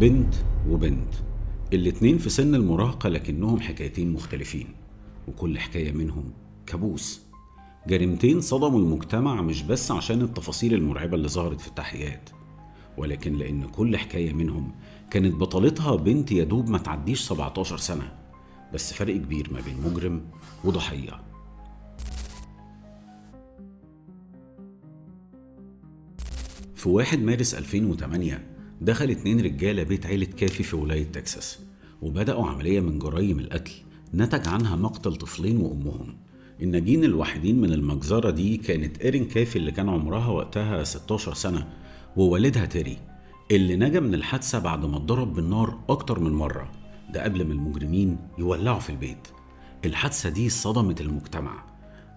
بنت وبنت، الاتنين في سن المراهقة لكنهم حكايتين مختلفين، وكل حكاية منهم كابوس. جريمتين صدموا المجتمع مش بس عشان التفاصيل المرعبة اللي ظهرت في التحقيقات، ولكن لأن كل حكاية منهم كانت بطلتها بنت يدوب ما تعديش 17 سنة، بس فرق كبير ما بين مجرم وضحية. في 1 مارس 2008 دخل 2 رجالة بيت عيلة كافي في ولاية تكساس، وبدأوا عملية من جرائم القتل نتج عنها مقتل طفلين وأمهم. الناجين الوحيدين من المجزرة دي كانت إيرين كافي اللي كان عمرها وقتها 16 سنة، ووالدها تيري اللي نجا من الحادثة بعد ما اتضرب بالنار أكتر من مرة، ده قبل ما المجرمين يولعوا في البيت. الحادثة دي صدمت المجتمع،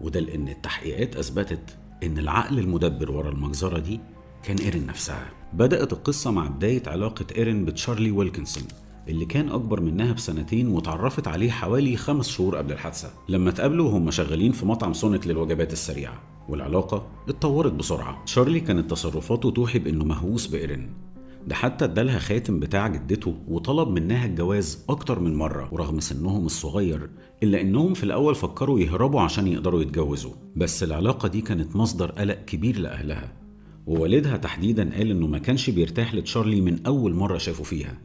وده لأن التحقيقات أثبتت إن العقل المدبر ورا المجزرة دي كان إيرين نفسها. بدأت القصة مع بداية علاقة إيرين بتشارلي ويلكنسون اللي كان أكبر منها بسنتين، وتعرفت عليه حوالي 5 شهور قبل الحادثة لما اتقابلوا وهم شغالين في مطعم سونيك للوجبات السريعة، والعلاقة اتطورت بسرعة. شارلي كانت تصرفاته توحي بإنه مهووس بإيرين، ده حتى ادالها خاتم بتاع جدته وطلب منها الجواز أكتر من مرة، ورغم سنهم الصغير إلا إنهم في الأول فكروا يهربوا عشان يقدروا يتجوزوا. بس العلاقة دي كانت مصدر قلق كبير لأهلها، ووالدها تحديدا قال إنه ما كانش بيرتاح لتشارلي من أول مرة شافه فيها،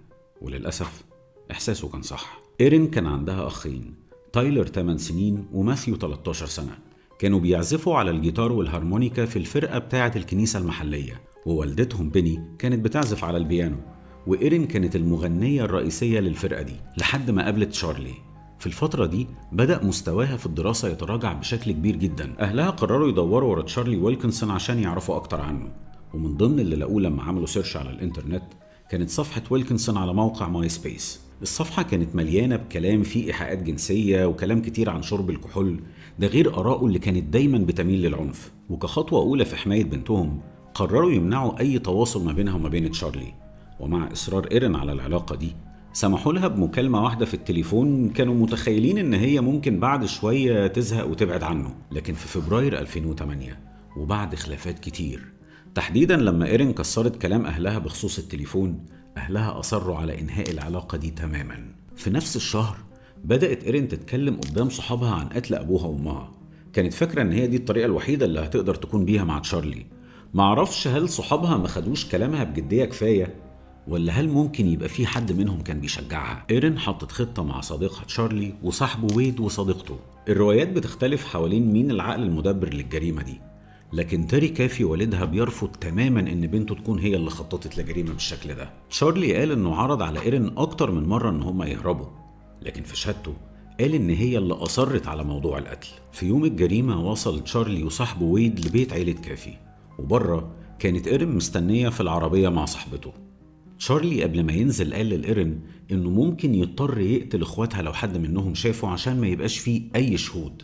وللأسف إحساسه كان صح. إيرين كان عندها أخين، تايلر 8 سنين وماثيو 13 سنة، كانوا بيعزفوا على الجيتار والهارمونيكا في الفرقة بتاعة الكنيسة المحلية، ووالدتهم بيني كانت بتعزف على البيانو، وإيرين كانت المغنية الرئيسية للفرقة دي لحد ما قابلت شارلي. في الفترة دي بدأ مستواها في الدراسة يتراجع بشكل كبير جدا. أهلها قرروا يدوروا ورا تشارلي ويلكنسون عشان يعرفوا أكتر عنه، ومن ضمن اللي لقوه لما عملوا سيرش على الإنترنت كانت صفحة ويلكنسون على موقع ماي سبيس. الصفحة كانت مليانة بكلام فيه إيحاءات جنسية وكلام كتير عن شرب الكحول، ده غير آراءه اللي كانت دايما بتميل للعنف. وكخطوة أولى في حماية بنتهم قرروا يمنعوا أي تواصل ما بينها وما بين تشارلي، ومع إصرار إيرين على العلاقة دي سمحوا لها بمكالمة واحدة في التليفون. كانوا متخيلين إن هي ممكن بعد شوية تزهق وتبعد عنه، لكن في فبراير 2008 وبعد خلافات كتير، تحديدا لما إيرين كسرت كلام أهلها بخصوص التليفون، أهلها أصروا على إنهاء العلاقة دي تماما. في نفس الشهر بدأت إيرين تتكلم قدام صحابها عن قتل أبوها وأمها، كانت فاكرة إن هي دي الطريقة الوحيدة اللي هتقدر تكون بيها مع تشارلي. معرفش هل صحابها ما خدوش كلامها بجدية كفاية، ولا هل ممكن يبقى في حد منهم كان بيشجعها. إيرين حطت خطة مع صديقها تشارلي وصاحبه ويد وصديقته. الروايات بتختلف حوالين مين العقل المدبر للجريمة دي، لكن تيري كافي والدها بيرفض تماما ان بنته تكون هي اللي خططت لجريمه بالشكل ده. تشارلي قال انه عرض على ايرين اكتر من مره ان هم يهربوا، لكن في شهادته قال ان هي اللي اصرت على موضوع القتل. في يوم الجريمه وصل تشارلي وصاحبه ويد لبيت عيله كافي، وبره كانت ايرين مستنيه في العربيه مع صاحبته. تشارلي قبل ما ينزل قال لإيرين انه ممكن يضطر يقتل اخواتها لو حد منهم شافه عشان ما يبقاش فيه اي شهود.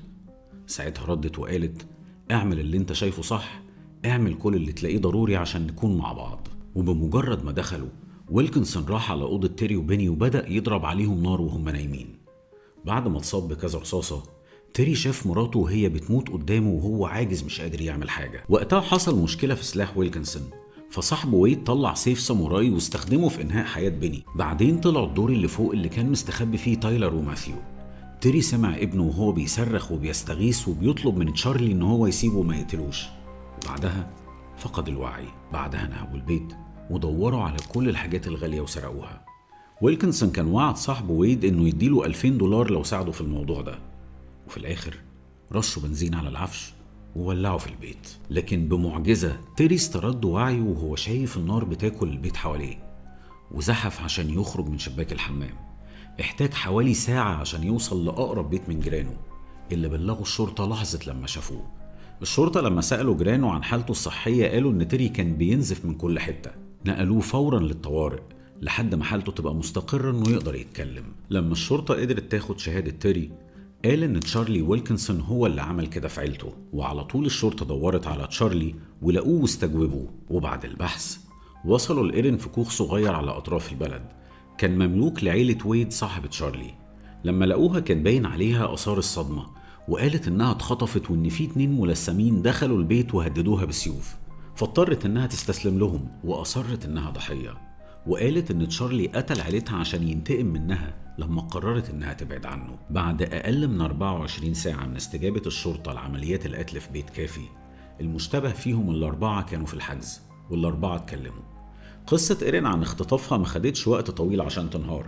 ساعتها ردت وقالت: اعمل اللي انت شايفه صح، اعمل كل اللي تلاقيه ضروري عشان نكون مع بعض. وبمجرد ما دخلوا، ويلكنسون راح على أوضة تيري وبيني وبدأ يضرب عليهم نار وهم نايمين. بعد ما اتصاب بكذا رصاصة، تيري شاف مراته وهي بتموت قدامه وهو عاجز مش قادر يعمل حاجة. وقتها حصل مشكلة في سلاح ويلكنسون، فصاحبه ويد طلع سيف ساموراي واستخدمه في إنهاء حياة بيني. بعدين طلع الدور اللي فوق اللي كان مستخبي فيه تايلر وماثيو. تيري سمع ابنه وهو بيصرخ وبيستغيث وبيطلب من تشارلي ان هو يسيبه وما يقتلوش، وبعدها فقد الوعي. بعدها نهبوا البيت ودوروا على كل الحاجات الغالية وسرقوها. ويلكنسون كان وعد صاحبه ويد انه يديله $2000 لو ساعده في الموضوع ده، وفي الاخر رشوا بنزين على العفش وولعوا في البيت. لكن بمعجزة تيري استرد وعيه وهو شايف النار بتاكل البيت حواليه، وزحف عشان يخرج من شباك الحمام. احتاج حوالي ساعة عشان يوصل لأقرب بيت من جيرانه اللي بلغوا الشرطة لحظة لما شافوه. الشرطة لما سألوا جيرانه عن حالته الصحية قالوا إن تيري كان بينزف من كل حتة. نقلوه فورا للطوارئ لحد ما حالته تبقى مستقرة إنه يقدر يتكلم. لما الشرطة قدرت تاخد شهادة تيري، قال إن تشارلي ويلكنسون هو اللي عمل كده في عيلته. وعلى طول الشرطة دورت على تشارلي ولقوه واستجوبوه. وبعد البحث وصلوا لإيرين في كوخ صغير على أطراف البلد، كان مملوك لعيلة ويد صاحب تشارلي. لما لقوها كان باين عليها آثار الصدمة، وقالت إنها اتخطفت وإن في 2 ملثمين دخلوا البيت وهددوها بالسيوف، فاضطرت إنها تستسلم لهم وأصرت إنها ضحية. وقالت إن تشارلي قتل عيلتها عشان ينتقم منها لما قررت إنها تبعد عنه. بعد أقل من 24 ساعة من استجابة الشرطة لعمليات القتل في بيت كافي، المشتبه فيهم الأربعة كانوا في الحجز والأربعة اتكلموا. قصة إيرين عن اختطافها ما خدتش وقت طويل عشان تنهار،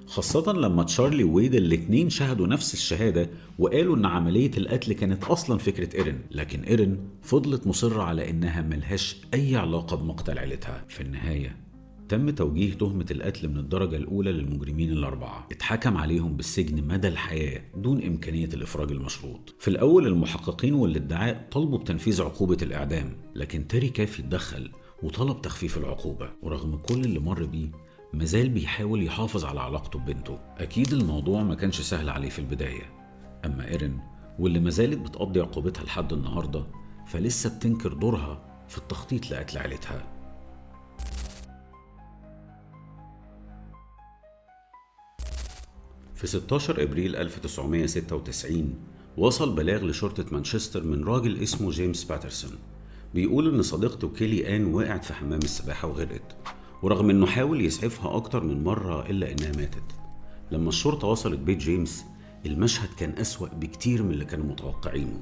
خاصة لما تشارلي وويد الاتنين شهدوا نفس الشهادة وقالوا إن عملية القتل كانت أصلا فكرة إيرين، لكن إيرين فضلت مصرة على إنها ملهاش أي علاقة بمقتل عيلتها. في النهاية تم توجيه تهمة القتل من الدرجة الأولى للمجرمين الأربعة، اتحكم عليهم بالسجن مدى الحياة دون إمكانية الإفراج المشروط. في الأول المحققين والادعاء طلبوا بتنفيذ عقوبة الإعدام، لكن تيري كافي اتدخل وطلب تخفيف العقوبة، ورغم كل اللي مر بيه مازال بيحاول يحافظ على علاقته ببنته. أكيد الموضوع ما كانش سهل عليه في البداية، أما إيرين واللي مازالت بتقضي عقوبتها لحد النهاردة فلسه بتنكر دورها في التخطيط لقتل عيلتها. في 16 أبريل 1996 وصل بلاغ لشرطة مانشستر من راجل اسمه جيمس باترسون، بيقول إن صديقته كيلي آن وقعت في حمام السباحة وغرقت، ورغم إنه حاول يسعفها أكتر من مرة إلا إنها ماتت. لما الشرطة وصلت بيت جيمس المشهد كان أسوأ بكتير من اللي كانوا متوقعينه.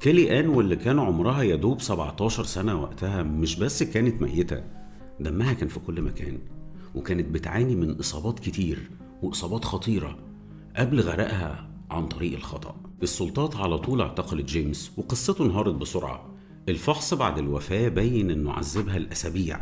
كيلي آن واللي كان عمرها يدوب 17 سنة وقتها مش بس كانت ميتة، دمها كان في كل مكان، وكانت بتعاني من إصابات كتير وإصابات خطيرة قبل غرقها عن طريق الخطأ. السلطات على طول اعتقلت جيمس وقصته انهارت بسرعة. الفحص بعد الوفاة بين انه عذبها الأسابيع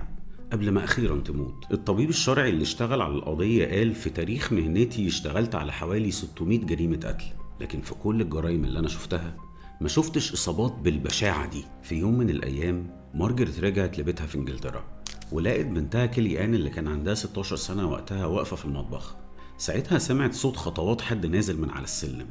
قبل ما أخيرا تموت. الطبيب الشرعي اللي اشتغل على القضية قال في تاريخ مهنتي اشتغلت على حوالي 600 جريمة قتل، لكن في كل الجرائم اللي أنا شفتها ما شفتش إصابات بالبشاعة دي. في يوم من الأيام مارجريت رجعت لبيتها في إنجلترا ولقت بنتها كيلي آن اللي كان عندها 16 سنة وقتها واقفة في المطبخ. ساعتها سمعت صوت خطوات حد نازل من على السلم،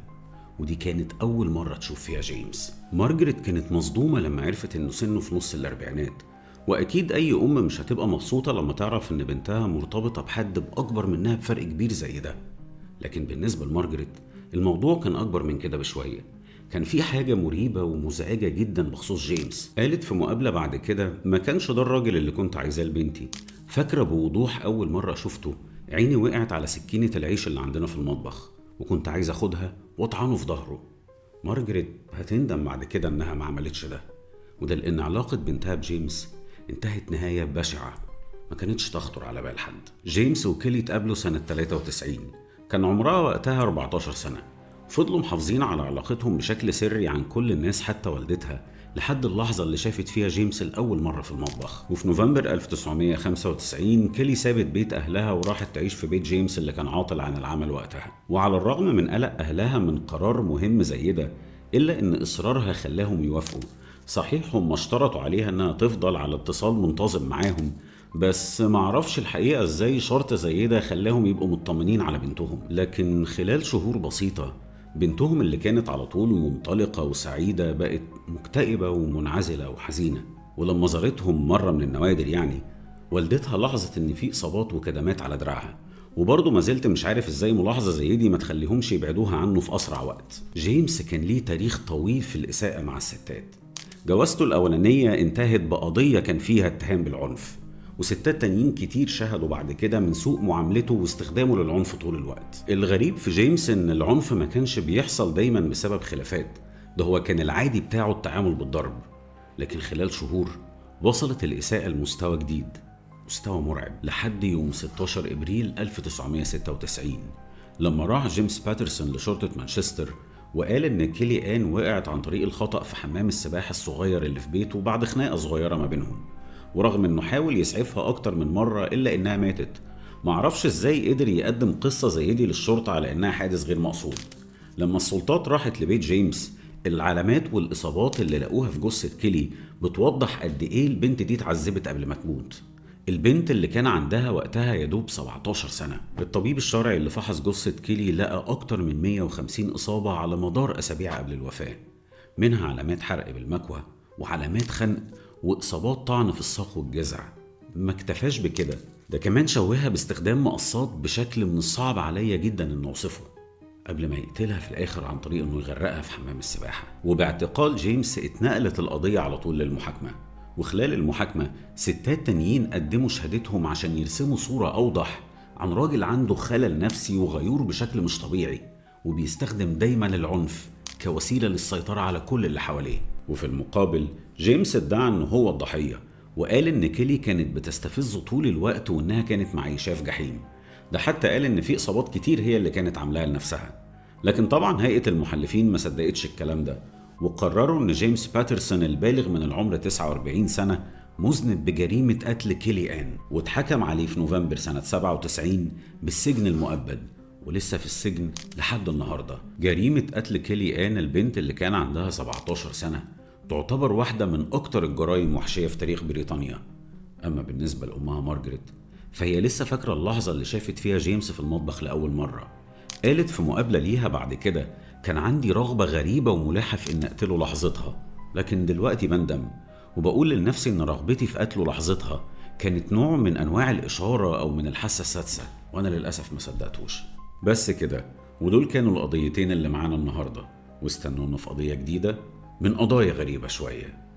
ودي كانت أول مرة تشوف فيها جيمس. مارجريت كانت مصدومة لما عرفت إنه سنه في نص الأربعينات، وأكيد أي أم مش هتبقى مبسوطة لما تعرف إن بنتها مرتبطة بحد بأكبر منها بفرق كبير زي ده. لكن بالنسبة لمارجريت الموضوع كان أكبر من كده بشوية. كان في حاجة مريبة ومزعجة جدا بخصوص جيمس. قالت في مقابلة بعد كده ما كانش ده الراجل اللي كنت عايزاه لبنتي. فاكرة بوضوح أول مرة شفته عيني وقعت على سكينة العيش اللي عندنا في المطبخ وكنت عايز أخدها وأطعنه في ظهره. مارجريت هتندم بعد كده إنها ما عملتش ده، وده لأن علاقة بنتها بجيمس انتهت نهاية بشعة ما كانتش تخطر على بال حد. جيمس وكيلي اتقابلوا سنة 93، كان عمرها وقتها 14 سنة. فضلوا محافظين على علاقتهم بشكل سري عن كل الناس حتى والدتها لحد اللحظة اللي شافت فيها جيمس الأول مرة في المطبخ. وفي نوفمبر 1995 كيلي سابت بيت أهلها وراحت تعيش في بيت جيمس اللي كان عاطل عن العمل وقتها. وعلى الرغم من قلق أهلها من قرار مهم زي ده إلا إن إصرارها خلاهم يوافقوا. صحيح هم اشترطوا عليها إنها تفضل على اتصال منتظم معاهم، بس معرفش الحقيقة إزاي شرط زي ده خلاهم يبقوا مطمنين على بنتهم. لكن خلال شهور بسيطة بنتهم اللي كانت على طول منطلقة وسعيدة بقت مكتئبة ومنعزلة وحزينة. ولما زارتهم مرة من النوادر والدتها لاحظت إن في إصابات وكدمات على دراعها، وبرضه ما زلت مش عارف إزاي ملاحظة زي دي ما تخليهمش يبعدوها عنه في أسرع وقت. جيمس كان ليه تاريخ طويل في الإساءة مع الستات. جوازته الأولانية انتهت بقضية كان فيها اتهام بالعنف، وستات تانيين كتير شهدوا بعد كده من سوء معاملته واستخدامه للعنف طول الوقت. الغريب في جيمس ان العنف ما كانش بيحصل دايما بسبب خلافات، ده هو كان العادي بتاعه التعامل بالضرب. لكن خلال شهور وصلت الإساءة لمستوى جديد، مستوى مرعب، لحد يوم 16 إبريل 1996 لما راح جيمس باترسون لشرطة مانشستر وقال إن كيلي آن وقعت عن طريق الخطأ في حمام السباحة الصغير اللي في بيته بعد خناقة صغيرة ما بينهم، ورغم إنه حاول يسعفها أكتر من مرة إلا إنها ماتت. معرفش إزاي قدر يقدم قصة زي دي للشرطة على إنها حادث غير مقصود. لما السلطات راحت لبيت جيمس العلامات والإصابات اللي لقوها في جثة كيلي بتوضح قد إيه البنت دي اتعذبت قبل ما تموت. البنت اللي كان عندها وقتها يدوب 17 سنة. الطبيب الشرعي اللي فحص جثة كيلي لقى أكتر من 150 إصابة على مدار أسابيع قبل الوفاة، منها علامات حرق بالمكوى وعلامات خنق وإصابات طعن في الساق والجذع. ما اكتفاش بكده، ده كمان شوهها باستخدام مقصات بشكل من الصعب عليا جدا إن أوصفه، قبل ما يقتلها في الآخر عن طريق إنه يغرقها في حمام السباحة. وباعتقال جيمس اتنقلت القضية على طول للمحاكمة، وخلال المحاكمة ستات تانيين قدموا شهادتهم عشان يرسموا صورة أوضح عن راجل عنده خلل نفسي وغيور بشكل مش طبيعي، وبيستخدم دايما العنف كوسيلة للسيطرة على كل اللي حواليه. وفي المقابل جيمس ادعى انه هو الضحية، وقال ان كيلي كانت بتستفزه طول الوقت وانها كانت معيشاه في جحيم. ده حتى قال ان في اصابات كتير هي اللي كانت عاملاها لنفسها. لكن طبعا هيئة المحلفين ما صدقتش الكلام ده، وقرروا ان جيمس باترسون البالغ من العمر 49 سنة مذنب بجريمة قتل كيلي آن، واتحكم عليه في نوفمبر سنة 97 بالسجن المؤبد، ولسه في السجن لحد النهاردة. جريمة قتل كيلي آن البنت اللي كان عندها 17 سنة تعتبر واحدة من أكتر الجرائم وحشية في تاريخ بريطانيا. أما بالنسبة لأمها مارجريت فهي لسه فاكرة اللحظة اللي شافت فيها جيمس في المطبخ لأول مرة. قالت في مقابلة ليها بعد كده: كان عندي رغبة غريبة وملحة في إن أقتله لحظتها، لكن دلوقتي بندم وبقول لنفسي إن رغبتي في قتله لحظتها كانت نوع من أنواع الإشارة أو من الحاسة السادسة، وأنا للأسف ما صدقتوش. بس كده، ودول كانوا القضيتين اللي معانا النهاردة، واستنونا في قضية جديدة من قضايا غريبة شوية.